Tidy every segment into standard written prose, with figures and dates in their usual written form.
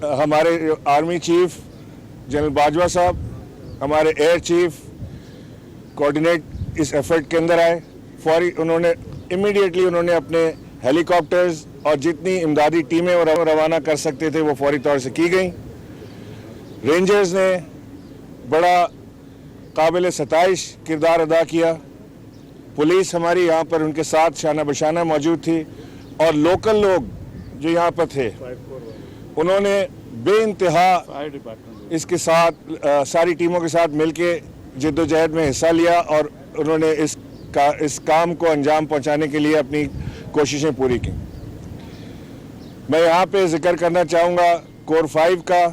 हमारे army chief general Bajwa साहब, हमारे एयर चीफ कोऑर्डिनेट इस एफर्ट के अंदर आए। फौरी उन्होंने इमीडिएटली उन्होंने अपने हेलीकॉप्टर्स और जितनी इमदादी टीमें वो रवाना कर सकते थे वो फौरी तौर से की गई। रेंजर्स ने बड़ा काबिल सताइश किरदार अदा किया। पुलिस हमारी यहाँ पर उनके साथ शाना बशाना मौजूद थी और लोकल लोग जो यहाँ पर थे उन्होंने बेइंतहा इसके साथ सारी टीमों के साथ मिलके जिद्दोजहद में हिस्सा लिया और उन्होंने इस काम को अंजाम पहुँचाने के लिए अपनी कोशिशें पूरी की। मैं यहाँ पे जिक्र करना चाहूँगा कोर 5 का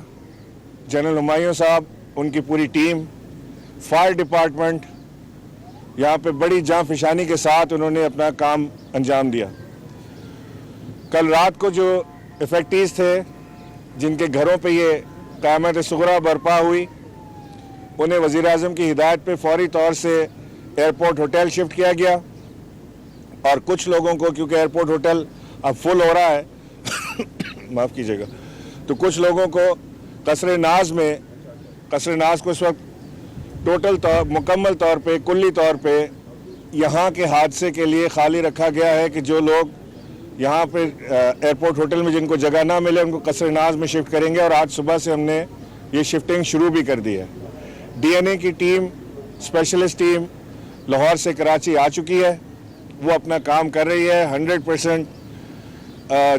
जनरल हुमायूं साहब, उनकी पूरी टीम, फायर डिपार्टमेंट, यहाँ पे बड़ी जांफिशानी के साथ उन्होंने अपना काम अंजाम दिया। कल रात को जो इफेक्टीज थे जिनके घरों पे ये क़यामत सुगरा बरपा हुई, उन्हें वज़ीर आज़म की हिदायत पे फौरी तौर से एयरपोर्ट होटल शिफ्ट किया गया और कुछ लोगों को, क्योंकि एयरपोर्ट होटल अब फुल हो रहा है माफ़ कीजिएगा, तो कुछ लोगों को कसरे नाज को इस वक्त मुकम्मल तौर पे, कुल्ली तौर पे यहाँ के हादसे के लिए खाली रखा गया है कि जो लोग यहाँ पे एयरपोर्ट होटल में जिनको जगह ना मिले उनको कसरे नाज में शिफ्ट करेंगे। और आज सुबह से हमने ये शिफ्टिंग शुरू भी कर दी है। डीएनए की टीम, स्पेशलिस्ट टीम लाहौर से कराची आ चुकी है, वो अपना काम कर रही है। 100%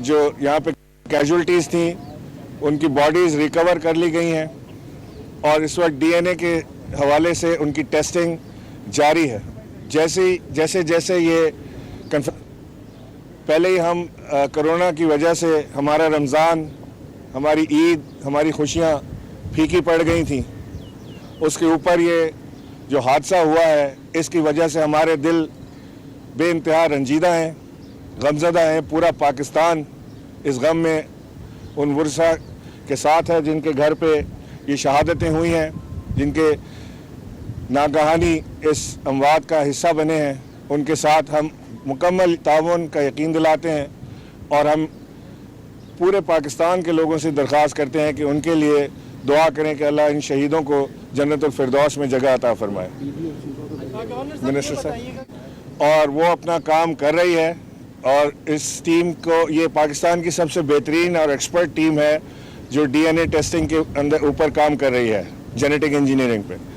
जो यहाँ पे कैजुअल्टीज़ थी उनकी बॉडीज़ रिकवर कर ली गई हैं और इस वक्त डीएनए के हवाले से उनकी टेस्टिंग जारी है। जैसे ये पहले ही हम कोरोना की वजह से हमारा रमज़ान, हमारी ईद, हमारी खुशियाँ फीकी पड़ गई थी, उसके ऊपर ये जो हादसा हुआ है इसकी वजह से हमारे दिल बेइंतहा रंजीदा हैं, गमज़दा हैं। पूरा पाकिस्तान इस गम में उन वर्षा के साथ है जिनके घर पे ये शहादतें हुई हैं, जिनके नागहानी इस अमवात का हिस्सा बने हैं। उनके साथ हम मुकम्मल ताउन का यकीन दिलाते हैं और हम पूरे पाकिस्तान के लोगों से दरख्वास्त करते हैं कि उनके लिए दुआ करें कि अल्लाह इन शहीदों को जन्नतुल फिरदौस में जगह अता फरमाए। मिनिस्टर साहब और वो अपना काम कर रही है और इस टीम को, ये पाकिस्तान की सबसे बेहतरीन और एक्सपर्ट टीम है जो डीएनए टेस्टिंग के अंदर ऊपर काम कर रही है, जेनेटिक इंजीनियरिंग पे।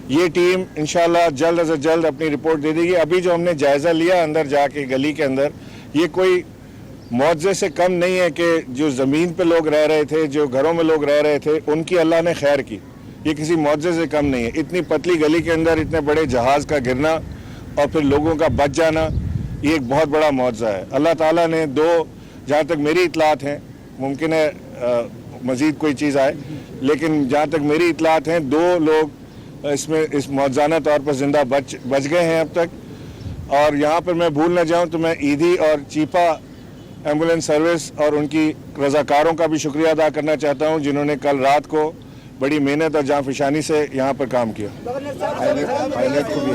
ये टीम इंशाल्लाह जल्द से जल्द अपनी रिपोर्ट दे देगी। अभी जो हमने जायज़ा लिया अंदर जाके गली के अंदर, ये कोई मौजे से कम नहीं है कि जो ज़मीन पे लोग रह रहे थे, जो घरों में लोग रह रहे थे, उनकी अल्लाह ने खैर की। ये किसी मौजे से कम नहीं है। इतनी पतली गली के अंदर इतने बड़े जहाज़ का गिरना और फिर लोगों का बच जाना, ये एक बहुत बड़ा मौजा है। अल्लाह ताला ने जहाँ तक मेरी इतलात हैं, मुमकिन है मज़ीद कोई चीज़ आए, लेकिन जहाँ तक मेरी इतलात हैं 2 लोग इसमें इस मौजाना तौर पर ज़िंदा बच गए हैं अब तक। और यहाँ पर मैं भूल ना जाऊँ तो मैं ईदी और चीपा एम्बुलेंस सर्विस और उनकी रज़ाकारों का भी शुक्रिया अदा करना चाहता हूँ जिन्होंने कल रात को बड़ी मेहनत और जांफिशानी से यहाँ पर काम किया। पायलट को भी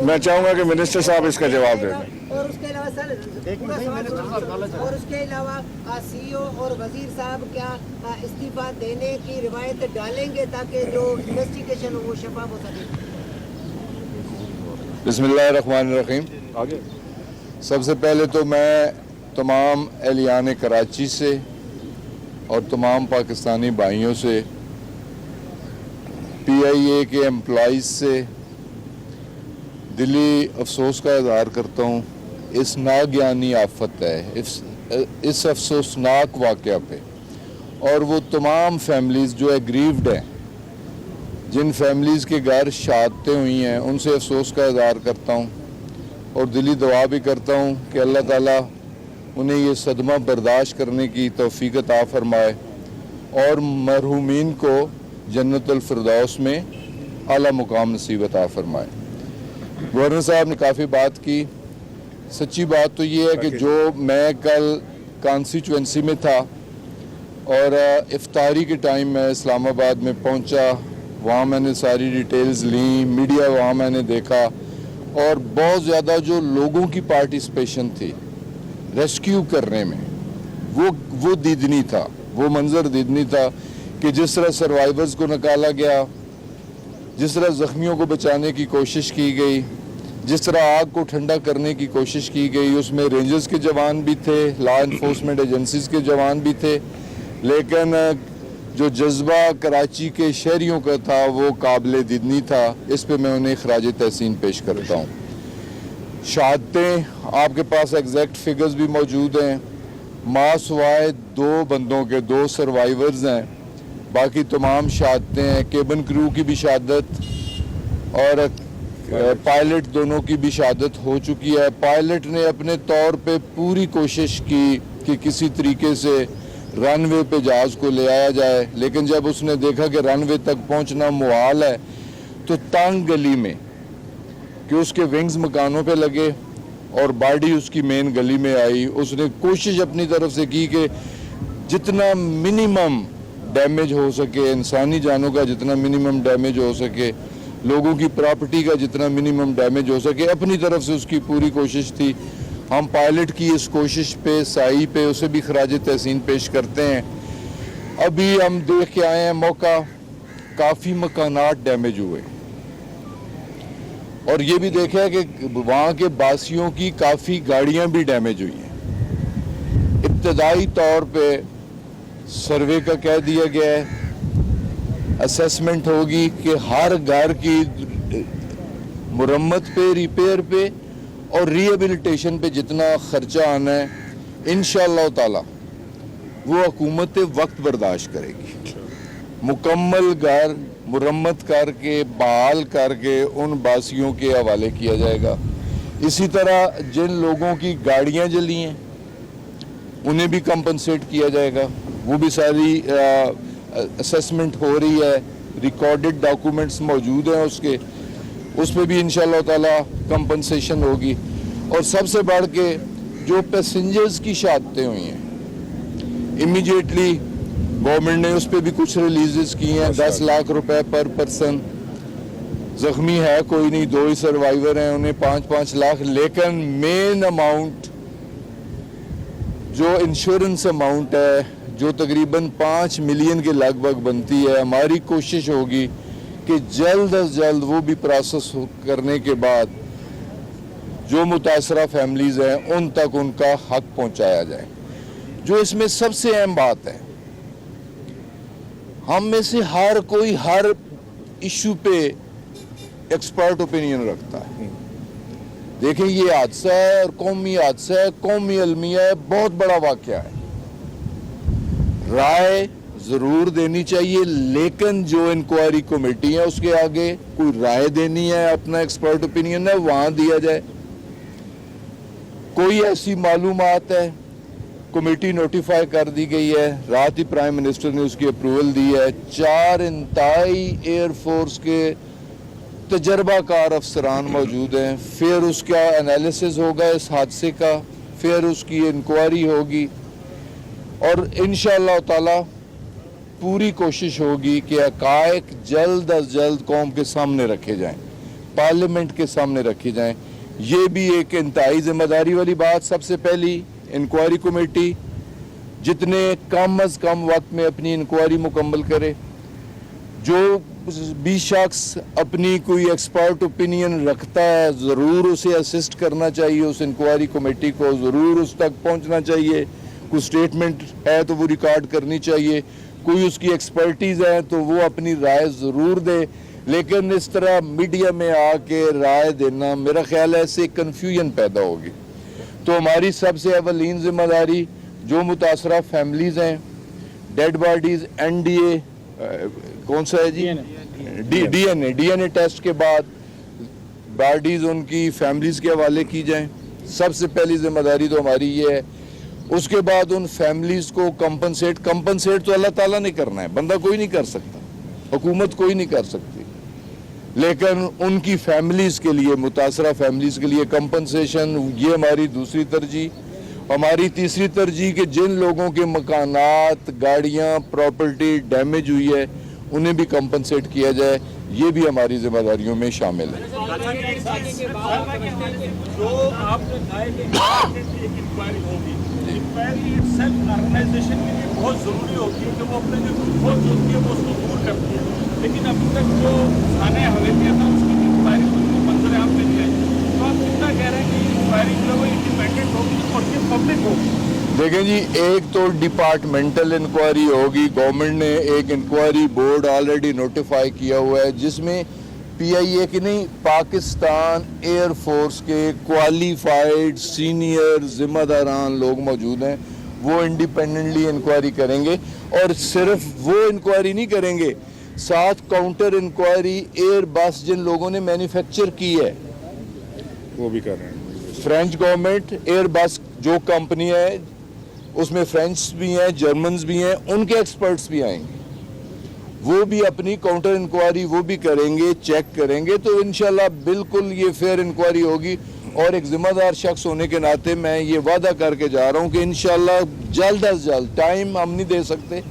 मैं चाहूँगा कि मिनिस्टर साहब इसका जवाब दें। और उसके अलावा सर और उसके अलावा सीईओ और वजीर साहब क्या इस्तीफा देने की रिवायत डालेंगे ताकि जो इन्वेस्टिगेशन हो वो शफाफ हो सके? बिस्मिल्लाहिर्रहमानिर्रहीम। सबसे पहले तो मैं तमाम एहलियान कराची से और तमाम पाकिस्तानी भाइयों से, PIA के एम्प्लॉइज़ से दिली अफसोस का इज़हार करता हूँ। इस नागयानी आफत है, इस अफसोसनाक वाक़या पे, और वो तमाम फैमिलीज़ जो एग्रीव्ड हैं, जिन फैमिलीज़ के घर शहादतें हुई हैं, उनसे अफसोस का इज़हार करता हूँ और दिली दुआ भी करता हूँ कि अल्लाह ताला उन्हें ये सदमा बर्दाश्त करने की तौफीक अता फरमाए और मरहूमीन को जन्नतुल फिरदौस में आला मुकाम नसीब अता फरमाए। गवर्नर साहब ने काफ़ी बात की। सच्ची बात तो ये है कि जो मैं कल कॉन्स्टिट्यूंसी में था और इफ्तारी के टाइम मैं इस्लामाबाद में पहुंचा, वहाँ मैंने सारी डिटेल्स ली, मीडिया वहाँ मैंने देखा और बहुत ज़्यादा जो लोगों की पार्टिसिपेशन थी रेस्क्यू करने में वो दीदनी था, वो मंजर दीदनी था कि जिस तरह सर्वाइवर्स को निकाला गया, जिस तरह जख्मियों को बचाने की कोशिश की गई, जिस तरह आग को ठंडा करने की कोशिश की गई, उसमें रेंजर्स के जवान भी थे, लॉ इन्फोर्समेंट एजेंसीज के जवान भी थे, लेकिन जो जज्बा कराची के शहरियों का था वो काबिल दीदनी था। इस पे मैं उन्हें खराज तहसीन पेश करता हूँ। शहादतें आपके पास एग्जैक्ट फिगर्स भी मौजूद हैं। माँ सुवाए 2 बंदों के 2 सर्वाइवर्स हैं, बाकी तमाम शहादतें हैं। केबिन क्रू की भी शहादत और पायलट दोनों की भी शहादत हो चुकी है। पायलट ने अपने तौर पे पूरी कोशिश की कि किसी तरीके से रनवे पे जहाज़ को ले आया जाए, लेकिन जब उसने देखा कि रनवे तक पहुंचना मुहाल है तो तंग गली में कि उसके विंग्स मकानों पे लगे और बॉडी उसकी मेन गली में आई, उसने कोशिश अपनी तरफ से की कि जितना मिनिमम डैमेज हो सके, इंसानी जानों का जितना मिनिमम डैमेज हो सके, लोगों की प्रॉपर्टी का जितना मिनिमम डैमेज हो सके, अपनी तरफ से उसकी पूरी कोशिश थी। हम पायलट की इस कोशिश पे, साई पे, उसे भी खराज तहसीन पेश करते हैं। अभी हम देख के आए हैं मौका, काफ़ी मकानात डैमेज हुए और ये भी देखा है कि वहाँ के बासियों की काफ़ी गाड़ियाँ भी डैमेज हुई हैं। इब्तदाई तौर पे सर्वे का कह दिया गया है, असेसमेंट होगी कि हर घर की मुरम्मत पे, रिपेयर पे और रिहेबिलिटेशन पे जितना खर्चा आना है, इंशाअल्लाह ताला वो हुकूमत वक्त बर्दाश्त करेगी। मुकम्मल घर मुरम्मत करके, बहाल करके उन बासियों के हवाले किया जाएगा। इसी तरह जिन लोगों की गाड़ियां जली हैं उन्हें भी कंपनसेट किया जाएगा। वो भी सारी असेसमेंट हो रही है, रिकॉर्डेड डॉक्यूमेंट्स मौजूद हैं उसके, उस पर भी इंशाअल्लाह ताला कंपनसेशन होगी। और सबसे बढ़ के जो पैसेंजर्स की शहादतें हुई हैं, इमीडिएटली गवर्नमेंट ने उस पर भी कुछ रिलीजेस की हैं, 10 लाख रुपए पर पर्सन। जख्मी है कोई नहीं, 2 ही सर्वाइवर हैं, उन्हें 5-5 लाख। लेकिन मेन अमाउंट जो इंश्योरेंस अमाउंट है, जो तकरीबन 5 मिलियन के लगभग बनती है, हमारी कोशिश होगी कि जल्द अज जल्द वो भी प्रोसेस करने के बाद जो मुतासरा फैमिलीज हैं उन तक उनका हक पहुंचाया जाए। जो इसमें सबसे अहम बात है, हम में से हर कोई हर इशू पे एक्सपर्ट ओपिनियन रखता है। देखें, ये हादसा है और कौमी हादसा है, कौमी अलमिया है, बहुत बड़ा वाकया है। राय जरूर देनी चाहिए, लेकिन जो इंक्वायरी कमेटी है उसके आगे कोई राय देनी है, अपना एक्सपर्ट ओपिनियन है, वहां दिया जाए। कोई ऐसी मालूमात है, कमेटी नोटिफाई कर दी गई है, रात ही प्राइम मिनिस्टर ने उसकी अप्रूवल दी है। 4 इंतहाई एयरफोर्स के तजर्बाकार अफसरान मौजूद हैं। फिर उसका एनालिसिस होगा इस हादसे का, फिर उसकी इंक्वायरी होगी और इंशाअल्लाह ताला पूरी कोशिश होगी कि हक़ाइक़ जल्द अज जल्द कौम के सामने रखे जाएं, पार्लियामेंट के सामने रखे जाएं। ये भी एक इंतहाई जिम्मेदारी वाली बात। सबसे पहली इंक्वायरी कमेटी जितने कम अज कम वक्त में अपनी इंक्वायरी मुकम्मल करे। जो भी शख्स अपनी कोई एक्सपर्ट ओपिनियन रखता है, ज़रूर उसे असिस्ट करना चाहिए, उस इंक्वायरी कमेटी को ज़रूर उस तक पहुंचना चाहिए। कोई स्टेटमेंट है तो वो रिकॉर्ड करनी चाहिए, कोई उसकी एक्सपर्टीज़ है तो वो अपनी राय ज़रूर दे। लेकिन इस तरह मीडिया में आके राय देना, मेरा ख्याल है इससे कन्फ्यूजन पैदा होगी। तो हमारी सबसे अवलीन जिम्मेदारी जो मुतासरा फैमिलीज हैं, डेड बॉडीज NDA कौन सा है जी, DNA टेस्ट के बाद बॉडीज उनकी फैमिलीज के हवाले की जाएं। सबसे पहली जिम्मेदारी तो हमारी ये है। उसके बाद उन फैमिलीज को कंपनसेट तो अल्लाह ताला ने करना है, बंदा कोई नहीं कर सकता, हुकूमत कोई नहीं कर सकती, लेकिन उनकी फैमिलीज के लिए, मुतासरा फैमिलीज के लिए कंपनसेशन, ये हमारी दूसरी तरजीह। हमारी तीसरी तरजीह कि जिन लोगों के मकानात, गाड़ियां, प्रॉपर्टी डैमेज हुई है उन्हें भी कंपनसेट किया जाए, ये भी हमारी जिम्मेदारियों में शामिल है। जो आपने कहा है कि एक इंक्वायरी होगी, इंक्वायरी सेल्फ ऑर्गेनाइजेशन के लिए बहुत ज़रूरी होती है कि वो अपने जो खोज होती है वो उसको दूर करती है, लेकिन अभी तक जो थाने हवेलियाँ था उसकी इंक्वायरी को मंजूर आम मिल गई। तो आप कितना कह रहे हैं कि इंक्वायरी जो है वो इंडिपेंडेंट होगी और ये पब्लिक होगी? देखें जी, एक तो डिपार्टमेंटल इंक्वायरी होगी, गवर्नमेंट ने एक इंक्वायरी बोर्ड ऑलरेडी नोटिफाई किया हुआ है जिसमें PIA की नहीं, पाकिस्तान एयर फोर्स के क्वालिफाइड सीनियर जिम्मेदारान लोग मौजूद हैं, वो इंडिपेंडेंटली इंक्वायरी करेंगे। और सिर्फ वो इंक्वायरी नहीं करेंगे, साथ काउंटर इंक्वायरी एयर बस जिन लोगों ने मैन्युफैक्चर की है, वो भी कर रहे हैं। फ्रेंच गवर्नमेंट एयर बस जो कंपनी है उसमें फ्रेंच भी हैं, जर्मन्स भी हैं, उनके एक्सपर्ट्स भी आएंगे, वो भी अपनी काउंटर इंक्वायरी वो भी करेंगे, चेक करेंगे। तो इंशाल्लाह बिल्कुल ये फेयर इंक्वायरी होगी। और एक जिम्मेदार शख्स होने के नाते मैं ये वादा करके जा रहा हूँ कि इंशाल्लाह जल्द अज जल्द, टाइम हम नहीं दे सकते,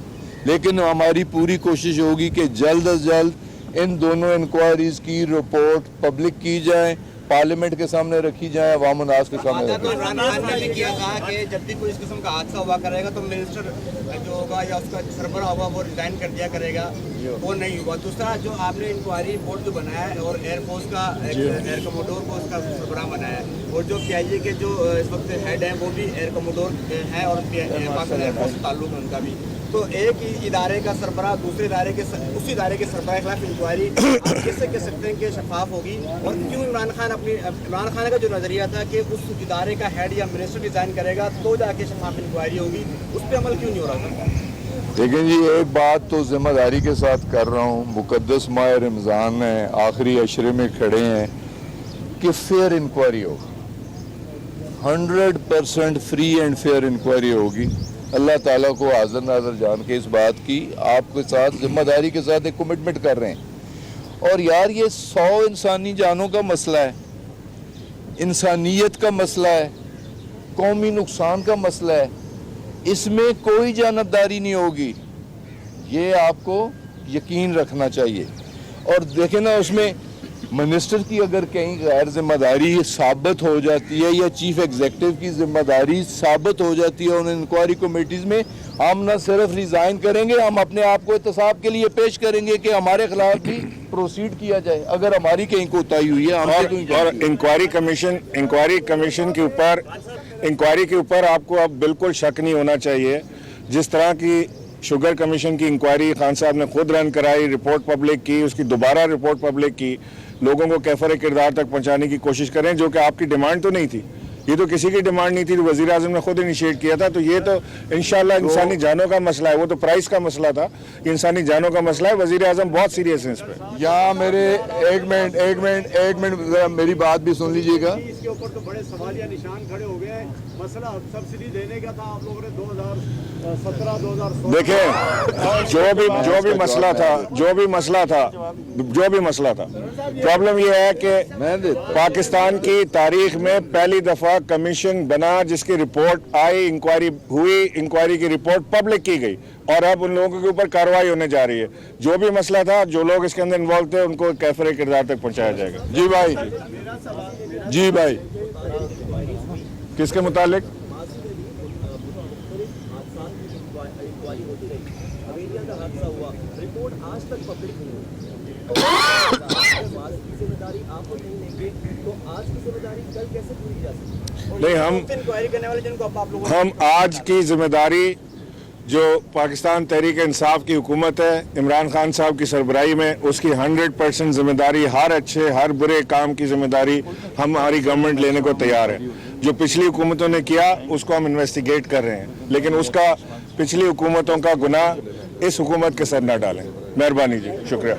लेकिन हमारी पूरी कोशिश होगी कि जल्द अज जल्द इन दोनों इंक्वायरीज की रिपोर्ट पब्लिक की जाए, पार्लियामेंट के सामने रखी जाए, अवाम उन्नास के सामने रखी जाए। इमरान खान ने भी किया था कि जब भी कोई इस किस्म का हादसा हुआ करेगा तो मिनिस्टर जो होगा या उसका सरबराह होगा वो रिजाइन कर दिया करेगा, वो नहीं हुआ। दूसरा जो आपने इंक्वायरी बोर्ड जो बनाया है और एयरफोर्स का एयर कमोडोर को उसका सरबराह बनाया है, और जो PIA के जो इस वक्त हेड हैं वो भी एयर कमोडोर है और पाकिस्तान एयरफोर्स से ताल्लुक है उनका भी। तो एक ही इदारे का सरबराह दूसरे इदारे के उसी इदारे के सरबराह के खिलाफ इंक्वायरी आप कैसे कह सकते हैं कि शफाफ होगी? और क्यों इमरान खान का जो नज़रिया था कि उस इदारे का हेड या मिनिस्टर डिज़ाइन करेगा तो जाके शफाफ इंक्वायरी होगी, उस पर अमल क्यों नहीं हो रहा था? देखें जी, एक बात तो जिम्मेदारी के साथ कर रहा हूँ, मुकद्दस माह रमज़ान है, आखिरी अशरे में खड़े हैं, कि फेयर इंक्वायरी होगी, 100% फ्री एंड फेयर इंक्वायरी होगी। अल्लाह ताला को हाज़िर नाज़र जान के इस बात की आपके साथ जिम्मेदारी के साथ एक कमिटमेंट कर रहे हैं। और यार ये 100 इंसानी जानों का मसला है, इंसानियत का मसला है, कौमी नुकसान का मसला है, इसमें कोई जानबदारी नहीं होगी, ये आपको यकीन रखना चाहिए। और देखें ना, उसमें मिनिस्टर की अगर कहीं गैर जिम्मेदारी साबित हो जाती है या चीफ एग्जीक्यूटिव की जिम्मेदारी साबित हो जाती है उन इंक्वायरी कमेटीज में, हम न सिर्फ रिजाइन करेंगे, हम अपने आप को एहतसाब के लिए पेश करेंगे कि हमारे खिलाफ भी प्रोसीड किया जाए अगर हमारी कहीं कोताही हुई है। और इंक्वायरी के ऊपर आपको अब बिल्कुल शक नहीं होना चाहिए। जिस तरह की शुगर कमीशन की इंक्वायरी खान साहब ने खुद रन कराई, रिपोर्ट पब्लिक की, उसकी दोबारा रिपोर्ट पब्लिक की, लोगों को कैफर किरदार तक पहुंचाने की कोशिश करें, जो कि आपकी डिमांड तो नहीं थी, ये तो किसी की डिमांड नहीं थी, तो वज़ीर आज़म ने खुद इनिशिएट किया था। तो ये तो इंशाल्लाह इंसानी जानों का मसला है, वो तो प्राइस का मसला था, इंसानी जानों का मसला है। वज़ीर आज़म बहुत सीरियस है इस पर। यहाँ मेरे एक मिनट मेरी बात भी सुन लीजिएगा। इसके ऊपर तो बड़े सवालिया निशान खड़े हो गए हैं। मसला सब्सिडी देने का था, आप लोगों ने 2017-2016 देखें, जो भी मसला था, प्रॉब्लम यह है कि पाकिस्तान की तारीख में पहली दफा कमीशन बना जिसकी रिपोर्ट आई, इंक्वायरी हुई, इंक्वायरी की रिपोर्ट पब्लिक की गई और अब उन लोगों के ऊपर कार्रवाई होने जा रही है। जो भी मसला था, जो लोग इसके अंदर इन्वॉल्व थे, उनको कैफरे किरदार तक पहुंचाया जाएगा। जी भाई, किसके मुतालिक? नहीं, हम आज की जिम्मेदारी जो पाकिस्तान तहरीक इंसाफ की हुकूमत है, इमरान खान साहब की सरबराही में, उसकी 100% जिम्मेदारी, हर अच्छे हर बुरे काम की जिम्मेदारी हमारी गवर्नमेंट लेने को तैयार है। जो पिछली हुकूमतों ने किया उसको हम इन्वेस्टिगेट कर रहे हैं, लेकिन उसका पिछली हुकूमतों का गुनाह इस हुकूमत के सर न डालें। मेहरबानी जी, शुक्रिया।